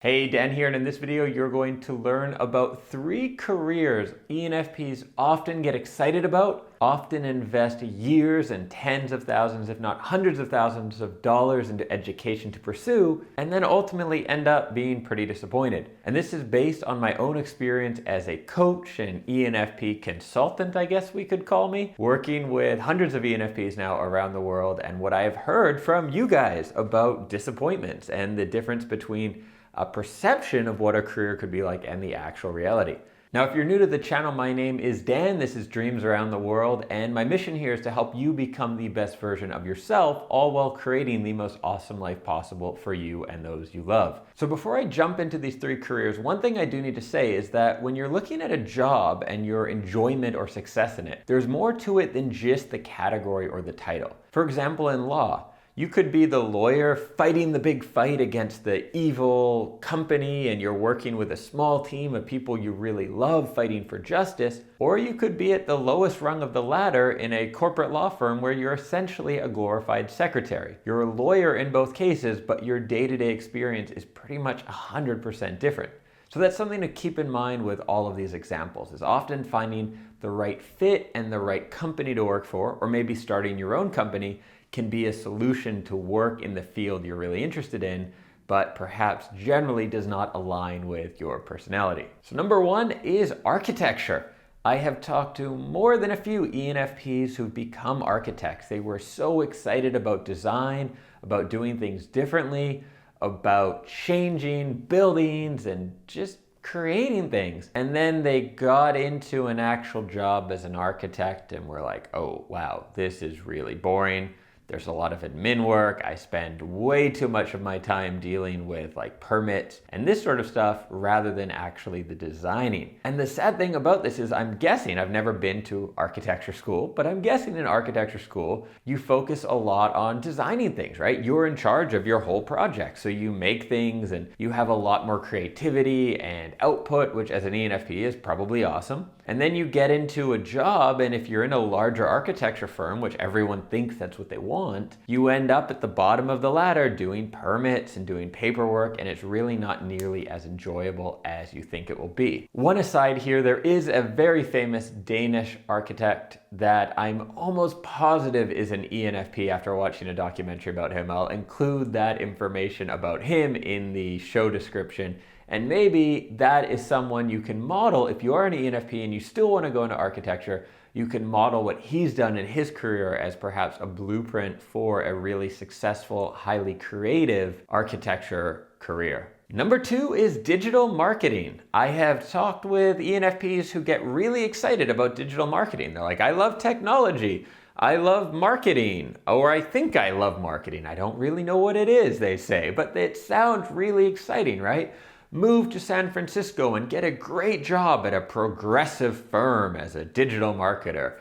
Hey, Dan here, and in this video you're going to learn about 3 careers ENFPs often get excited about, often invest years and tens of thousands, if not hundreds of thousands of dollars into education to pursue, and then ultimately end up being pretty disappointed. And this is based on my own experience as a coach and ENFP consultant, I guess we could call me, working with hundreds of ENFPs now around the world, and what I've heard from you guys about disappointments and the difference between a perception of what a career could be like and the actual reality. Now, if you're new to the channel, my name is Dan. This is Dreams Around the World, and my mission here is to help you become the best version of yourself, all while creating the most awesome life possible for you and those you love. So before I jump into these 3 careers, one thing I do need to say is that when you're looking at a job and your enjoyment or success in it, there's more to it than just the category or the title. For example, in law, you could be the lawyer fighting the big fight against the evil company and you're working with a small team of people you really love fighting for justice, or you could be at the lowest rung of the ladder in a corporate law firm where you're essentially a glorified secretary. You're a lawyer in both cases, but your day-to-day experience is pretty much 100% different. So that's something to keep in mind with all of these examples, is often finding the right fit and the right company to work for, or maybe starting your own company, can be a solution to work in the field you're really interested in, but perhaps generally does not align with your personality. So number 1 is architecture. I have talked to more than a few ENFPs who've become architects. They were so excited about design, about doing things differently, about changing buildings and just creating things. And then they got into an actual job as an architect and were like, oh wow, this is really boring. There's a lot of admin work. I spend way too much of my time dealing with like permits and this sort of stuff rather than actually the designing. And the sad thing about this is I'm guessing, I've never been to architecture school, but I'm guessing in architecture school, you focus a lot on designing things, right? You're in charge of your whole project. So you make things and you have a lot more creativity and output, which as an ENFP is probably awesome. And then you get into a job, and if you're in a larger architecture firm, which everyone thinks that's what they want, you end up at the bottom of the ladder doing permits and doing paperwork, and it's really not nearly as enjoyable as you think it will be. One aside here, there is a very famous Danish architect that I'm almost positive is an ENFP after watching a documentary about him. I'll include that information about him in the show description. And maybe that is someone you can model if you are an ENFP and you still want to go into architecture. You can model what he's done in his career as perhaps a blueprint for a really successful, highly creative architecture career. Number 2 is digital marketing. I have talked with ENFPs who get really excited about digital marketing. They're like, I love technology. I love marketing, or I think I love marketing. I don't really know what it is, they say, but it sounds really exciting, right? Move to San Francisco and get a great job at a progressive firm as a digital marketer.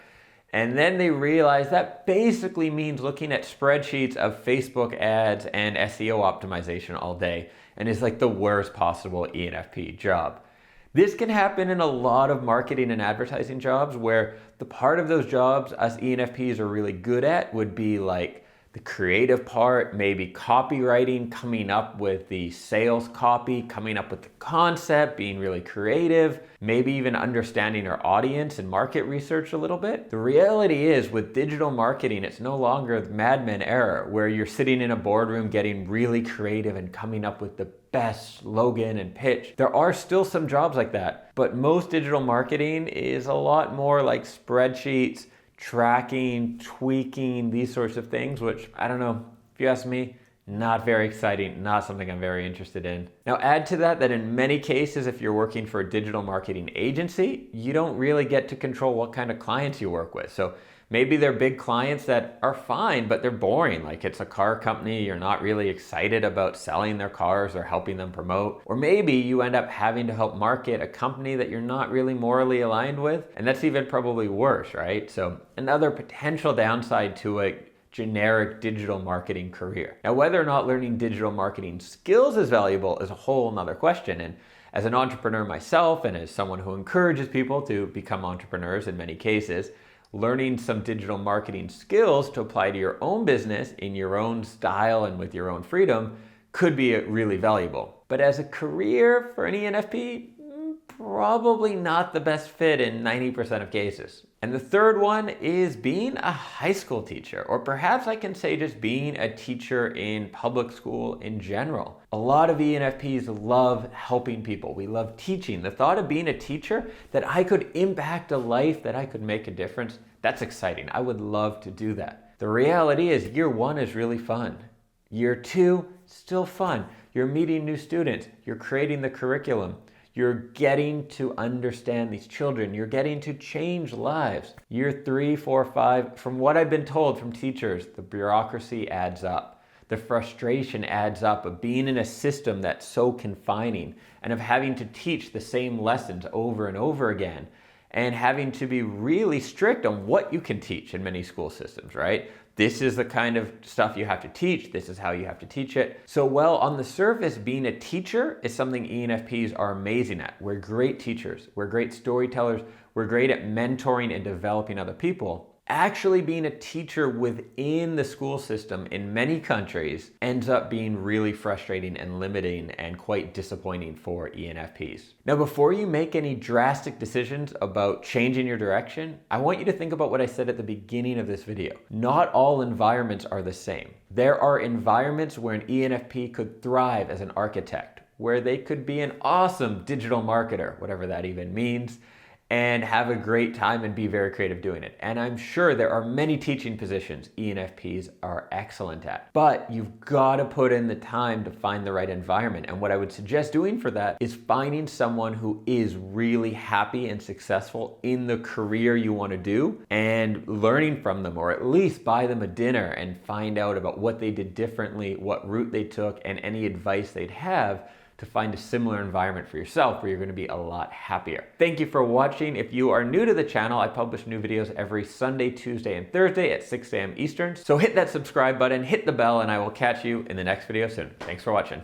And then they realize that basically means looking at spreadsheets of Facebook ads and SEO optimization all day, and is like the worst possible ENFP job. This can happen in a lot of marketing and advertising jobs where the part of those jobs us ENFPs are really good at would be like the creative part, maybe copywriting, coming up with the sales copy, coming up with the concept, being really creative, maybe even understanding our audience and market research a little bit. The reality is with digital marketing, it's no longer the Mad Men era where you're sitting in a boardroom getting really creative and coming up with the best slogan and pitch. There are still some jobs like that, but most digital marketing is a lot more like spreadsheets, tracking, tweaking, these sorts of things, which I don't know, if you ask me, not very exciting, not something I'm very interested in. Now add to that in many cases, if you're working for a digital marketing agency, you don't really get to control what kind of clients you work with. So maybe they're big clients that are fine, but they're boring. Like it's a car company, you're not really excited about selling their cars or helping them promote. Or maybe you end up having to help market a company that you're not really morally aligned with. And that's even probably worse, right? So another potential downside to a generic digital marketing career. Now, whether or not learning digital marketing skills is valuable is a whole nother question. And as an entrepreneur myself, and as someone who encourages people to become entrepreneurs in many cases, learning some digital marketing skills to apply to your own business in your own style and with your own freedom could be really valuable. But as a career for an ENFP, probably not the best fit in 90% of cases. And the third one is being a high school teacher, or perhaps I can say just being a teacher in public school in general. A lot of ENFPs love helping people. We love teaching. The thought of being a teacher, that I could impact a life, that I could make a difference, that's exciting. I would love to do that. The reality is year one is really fun. Year two, still fun. You're meeting new students. You're creating the curriculum. You're getting to understand these children. You're getting to change lives. Year 3, 4, 5, from what I've been told from teachers, the bureaucracy adds up. The frustration adds up of being in a system that's so confining and of having to teach the same lessons over and over again and having to be really strict on what you can teach in many school systems, right? This is the kind of stuff you have to teach. This is how you have to teach it. So well, on the surface, being a teacher is something ENFPs are amazing at. We're great teachers. We're great storytellers. We're great at mentoring and developing other people. Actually being a teacher within the school system in many countries ends up being really frustrating and limiting and quite disappointing for ENFPs. Now, before you make any drastic decisions about changing your direction, I want you to think about what I said at the beginning of this video. Not all environments are the same. There are environments where an ENFP could thrive as an architect, where they could be an awesome digital marketer, whatever that even means, and have a great time and be very creative doing it. And I'm sure there are many teaching positions ENFPs are excellent at. But you've got to put in the time to find the right environment. And what I would suggest doing for that is finding someone who is really happy and successful in the career you want to do and learning from them, or at least buy them a dinner and find out about what they did differently, what route they took, and any advice they'd have to find a similar environment for yourself where you're going to be a lot happier. Thank you for watching. If you are new to the channel, I publish new videos every Sunday, Tuesday, and Thursday at 6 a.m. Eastern. So hit that subscribe button, hit the bell, and I will catch you in the next video soon. Thanks for watching.